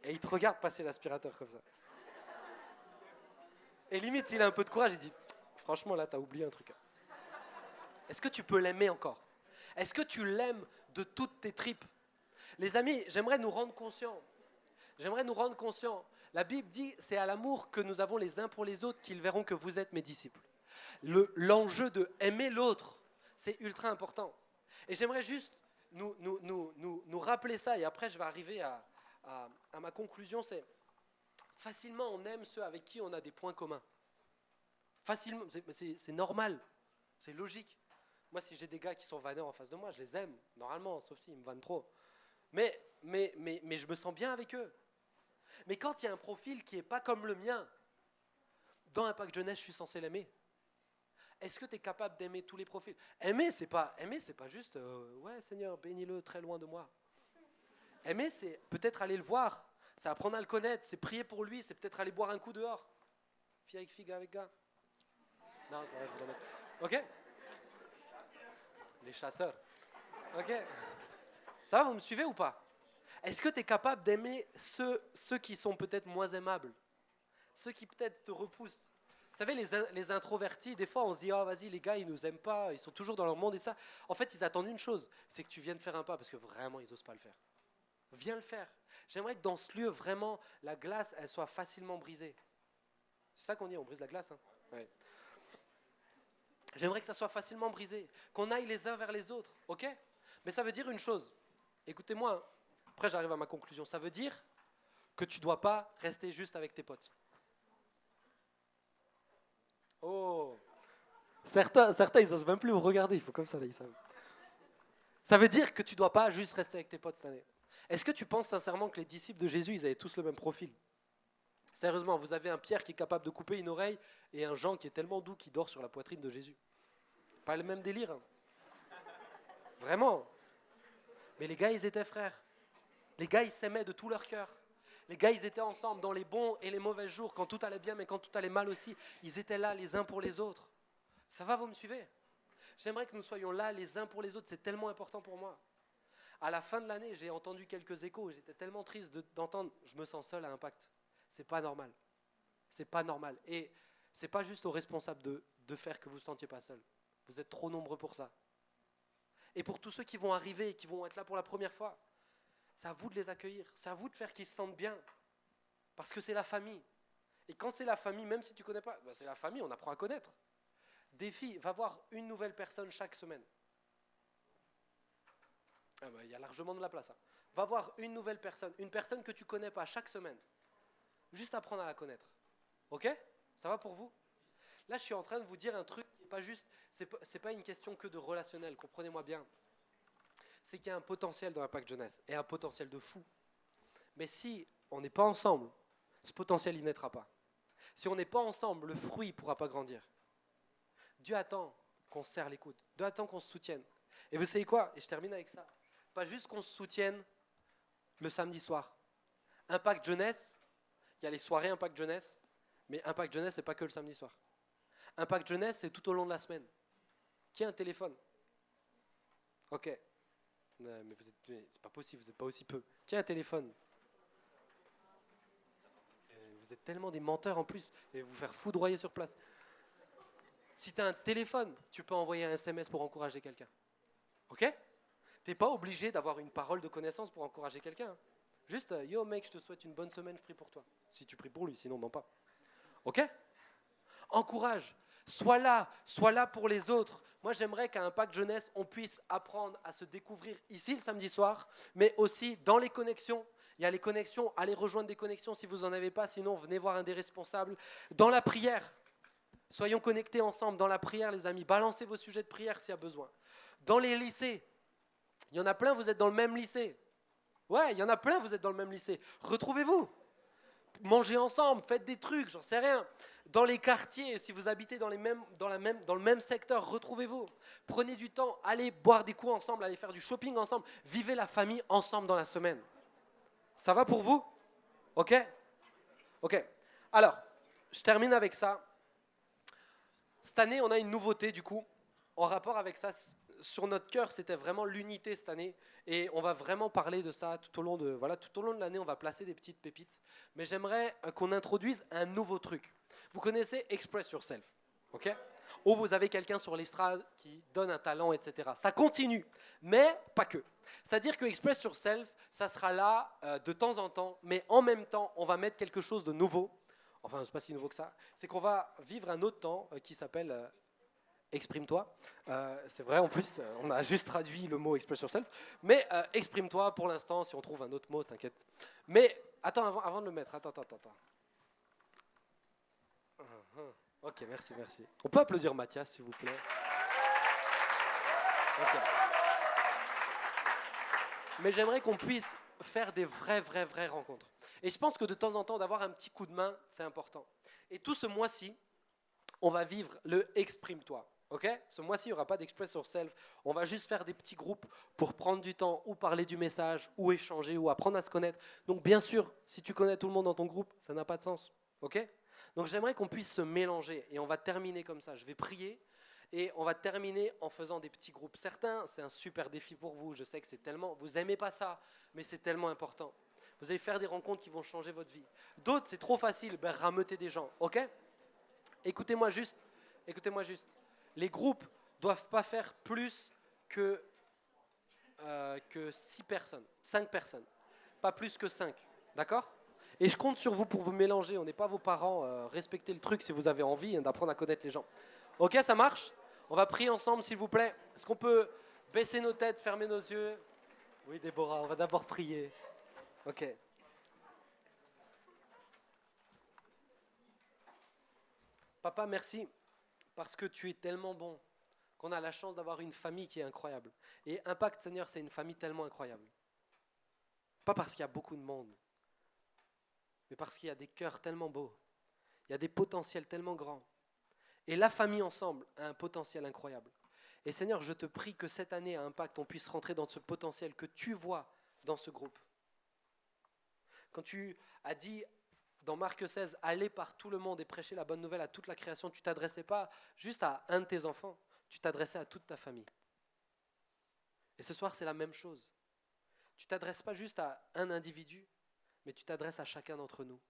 et il te regarde passer l'aspirateur comme ça. Et limite, s'il a un peu de courage, il dit « Franchement, là, tu as oublié un truc. » Est-ce que tu peux l'aimer encore? Est-ce que tu l'aimes de toutes tes tripes? Les amis, j'aimerais nous rendre conscients. La Bible dit, c'est à l'amour que nous avons les uns pour les autres qu'ils verront que vous êtes mes disciples. L'enjeu de aimer l'autre, c'est ultra important. Et j'aimerais juste nous rappeler ça, et après je vais arriver à ma conclusion, c'est facilement on aime ceux avec qui on a des points communs. Facilement, c'est normal, c'est logique. Moi, si j'ai des gars qui sont vanneurs en face de moi, je les aime, normalement, sauf s'ils me vannent trop. Mais je me sens bien avec eux. Mais quand il y a un profil qui n'est pas comme le mien, dans Impact Jeunesse, je suis censé l'aimer. Est-ce que tu es capable d'aimer tous les profils? Aimer, c'est pas juste ouais, Seigneur, bénis-le très loin de moi. Aimer, c'est peut-être aller le voir, c'est apprendre à le connaître, c'est prier pour lui, c'est peut-être aller boire un coup dehors. Fille avec fille, gars avec gars. Non, c'est pas vrai, je vous en mets. Ok? Les chasseurs. Ok? Ça va, vous me suivez ou pas? Est-ce que tu es capable d'aimer ceux qui sont peut-être moins aimables? Ceux qui peut-être te repoussent? Vous savez, les introvertis, des fois on se dit « Ah, vas-y, les gars, ils nous aiment pas, ils sont toujours dans leur monde et ça. » En fait, ils attendent une chose, c'est que tu viennes faire un pas parce que vraiment, ils n'osent pas le faire. Viens le faire. J'aimerais que dans ce lieu, vraiment, la glace, elle soit facilement brisée. C'est ça qu'on dit, on brise la glace, hein? Ouais. J'aimerais que ça soit facilement brisé, qu'on aille les uns vers les autres, ok? Mais ça veut dire une chose, écoutez-moi, après j'arrive à ma conclusion, ça veut dire que tu ne dois pas rester juste avec tes potes. Oh, certains ils n'osent même plus vous regarder, il faut comme ça, là, ils savent. Ça veut dire que tu ne dois pas juste rester avec tes potes cette année. Est-ce que tu penses sincèrement que les disciples de Jésus, ils avaient tous le même profil? Sérieusement, vous avez un Pierre qui est capable de couper une oreille et un Jean qui est tellement doux qui dort sur la poitrine de Jésus. Pas le même délire. Hein. Vraiment. Mais les gars, ils étaient frères. Les gars, ils s'aimaient de tout leur cœur. Les gars, ils étaient ensemble dans les bons et les mauvais jours, quand tout allait bien, mais quand tout allait mal aussi. Ils étaient là les uns pour les autres. Ça va, vous me suivez? J'aimerais que nous soyons là les uns pour les autres. C'est tellement important pour moi. À la fin de l'année, j'ai entendu quelques échos. J'étais tellement triste d'entendre « je me sens seul à Impact ». C'est pas normal. C'est pas normal. Et c'est pas juste aux responsables de faire que vous ne vous sentiez pas seul. Vous êtes trop nombreux pour ça. Et pour tous ceux qui vont arriver et qui vont être là pour la première fois, c'est à vous de les accueillir. C'est à vous de faire qu'ils se sentent bien. Parce que c'est la famille. Et quand c'est la famille, même si tu ne connais pas, c'est la famille, on apprend à connaître. Défi, va voir une nouvelle personne chaque semaine. Il y a largement de la place. Hein. Va voir une nouvelle personne, une personne que tu ne connais pas chaque semaine. Juste apprendre à la connaître. Ok? Ça va pour vous? Là, je suis en train de vous dire un truc qui n'est pas juste, c'est pas une question que de relationnel, comprenez-moi bien. C'est qu'il y a un potentiel dans Impact Jeunesse, et un potentiel de fou. Mais si on n'est pas ensemble, ce potentiel, il naîtra pas. Si on n'est pas ensemble, le fruit ne pourra pas grandir. Dieu attend qu'on se serre les coudes. Dieu attend qu'on se soutienne. Et vous savez quoi? Et je termine avec ça. Pas juste qu'on se soutienne le samedi soir. Impact Jeunesse, il y a les soirées Impact Jeunesse, mais Impact Jeunesse, ce n'est pas que le samedi soir. Impact Jeunesse, c'est tout au long de la semaine. Qui a un téléphone? Ok. Non, mais c'est pas possible, vous n'êtes pas aussi peu. Qui a un téléphone? Vous êtes tellement des menteurs en plus, et vous faire foudroyer sur place. Si tu as un téléphone, tu peux envoyer un SMS pour encourager quelqu'un. Ok? Tu n'es pas obligé d'avoir une parole de connaissance pour encourager quelqu'un. Juste, yo mec, je te souhaite une bonne semaine, je prie pour toi. Si tu pries pour lui, sinon non pas. Ok? Encourage. Sois là pour les autres. Moi, j'aimerais qu'à Impact Jeunesse, on puisse apprendre à se découvrir ici le samedi soir, mais aussi dans les connexions. Il y a les connexions, allez rejoindre des connexions si vous n'en avez pas, sinon venez voir un des responsables. Dans la prière, soyons connectés ensemble dans la prière, les amis. Balancez vos sujets de prière s'il y a besoin. Dans les lycées, il y en a plein, vous êtes dans le même lycée. Ouais, il y en a plein, vous êtes dans le même lycée. Retrouvez-vous. Mangez ensemble, faites des trucs, j'en sais rien. Dans les quartiers, si vous habitez dans le même secteur, retrouvez-vous. Prenez du temps, allez boire des coups ensemble, allez faire du shopping ensemble. Vivez la famille ensemble dans la semaine. Ça va pour vous? Ok? Ok. Alors, je termine avec ça. Cette année, on a une nouveauté du coup, en rapport avec ça. Sur notre cœur, c'était vraiment l'unité cette année. Et on va vraiment parler de ça tout au long de l'année. On va placer des petites pépites. Mais j'aimerais qu'on introduise un nouveau truc. Vous connaissez Express Yourself, ok? Ou vous avez quelqu'un sur l'estrade qui donne un talent, etc. Ça continue, mais pas que. C'est-à-dire que Express Yourself, ça sera là de temps en temps, mais en même temps, on va mettre quelque chose de nouveau. Enfin, c'est pas si nouveau que ça. C'est qu'on va vivre un autre temps qui s'appelle exprime-toi. C'est vrai, en plus, on a juste traduit le mot express yourself. Mais exprime-toi pour l'instant, si on trouve un autre mot, t'inquiète. Mais attends, avant de le mettre, attends. Ok, merci. On peut applaudir Mathias, s'il vous plaît. Ok. Mais j'aimerais qu'on puisse faire des vraies rencontres. Et je pense que de temps en temps, d'avoir un petit coup de main, c'est important. Et tout ce mois-ci, on va vivre le exprime-toi. Okay? Ce mois-ci, il n'y aura pas d'express yourself. On va juste faire des petits groupes pour prendre du temps ou parler du message, ou échanger, ou apprendre à se connaître. Donc bien sûr, si tu connais tout le monde dans ton groupe, ça n'a pas de sens. Okay? Donc j'aimerais qu'on puisse se mélanger et on va terminer comme ça. Je vais prier et on va terminer en faisant des petits groupes. Certains, c'est un super défi pour vous. Je sais que c'est tellement... Vous n'aimez pas ça, mais c'est tellement important. Vous allez faire des rencontres qui vont changer votre vie. D'autres, c'est trop facile, rameuter des gens. Ok? Écoutez-moi juste. Les groupes ne doivent pas faire plus que 6 personnes, 5 personnes. Pas plus que 5. D'accord? Et je compte sur vous pour vous mélanger. On n'est pas vos parents. Respectez le truc si vous avez envie d'apprendre à connaître les gens. Ok, ça marche? On va prier ensemble, s'il vous plaît. Est-ce qu'on peut baisser nos têtes, fermer nos yeux? Oui, Déborah, on va d'abord prier. Ok. Papa, merci, parce que tu es tellement bon, qu'on a la chance d'avoir une famille qui est incroyable. Et Impact, Seigneur, c'est une famille tellement incroyable. Pas parce qu'il y a beaucoup de monde, mais parce qu'il y a des cœurs tellement beaux, il y a des potentiels tellement grands. Et la famille ensemble a un potentiel incroyable. Et Seigneur, je te prie que cette année à Impact, on puisse rentrer dans ce potentiel que tu vois dans ce groupe. Quand tu as dit dans Marc 16, allez par tout le monde et prêcher la bonne nouvelle à toute la création, tu ne t'adressais pas juste à un de tes enfants, tu t'adressais à toute ta famille. Et ce soir, c'est la même chose. Tu ne t'adresses pas juste à un individu, mais tu t'adresses à chacun d'entre nous.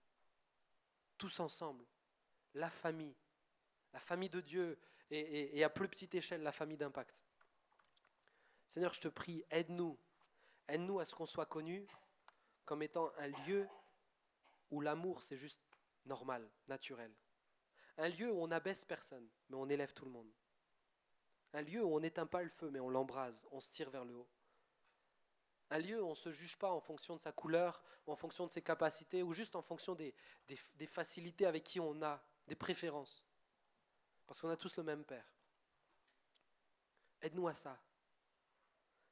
Tous ensemble, la famille de Dieu et à plus petite échelle, la famille d'Impact. Seigneur, je te prie, aide-nous à ce qu'on soit connu comme étant un lieu où l'amour c'est juste normal, naturel. Un lieu où on n'abaisse personne, mais on élève tout le monde. Un lieu où on n'éteint pas le feu, mais on l'embrase, on se tire vers le haut. Un lieu où on ne se juge pas en fonction de sa couleur, ou en fonction de ses capacités, ou juste en fonction des facilités avec qui on a, des préférences. Parce qu'on a tous le même Père. Aide-nous à ça.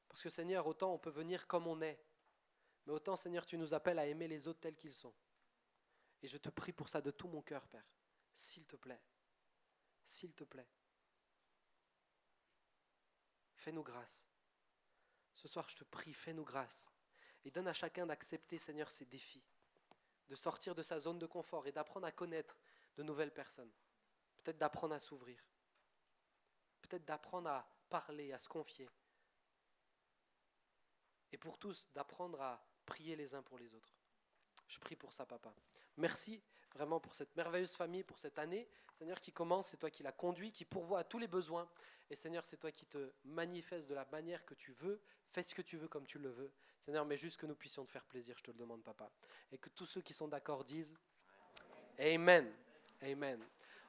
Parce que Seigneur, autant on peut venir comme on est, mais autant Seigneur, tu nous appelles à aimer les autres tels qu'ils sont. Et je te prie pour ça de tout mon cœur, Père. S'il te plaît. S'il te plaît. Fais-nous grâce. Ce soir, je te prie, fais-nous grâce. Et donne à chacun d'accepter, Seigneur, ces défis. De sortir de sa zone de confort et d'apprendre à connaître de nouvelles personnes. Peut-être d'apprendre à s'ouvrir. Peut-être d'apprendre à parler, à se confier. Et pour tous, d'apprendre à prier les uns pour les autres. Je prie pour ça, Papa. Merci vraiment pour cette merveilleuse famille, pour cette année. Seigneur, qui commence, c'est toi qui la conduis, qui pourvoit à tous les besoins. Et Seigneur, c'est toi qui te manifestes de la manière que tu veux. Fais ce que tu veux comme tu le veux. Seigneur, mais juste que nous puissions te faire plaisir, je te le demande, Papa. Et que tous ceux qui sont d'accord disent Amen. Amen.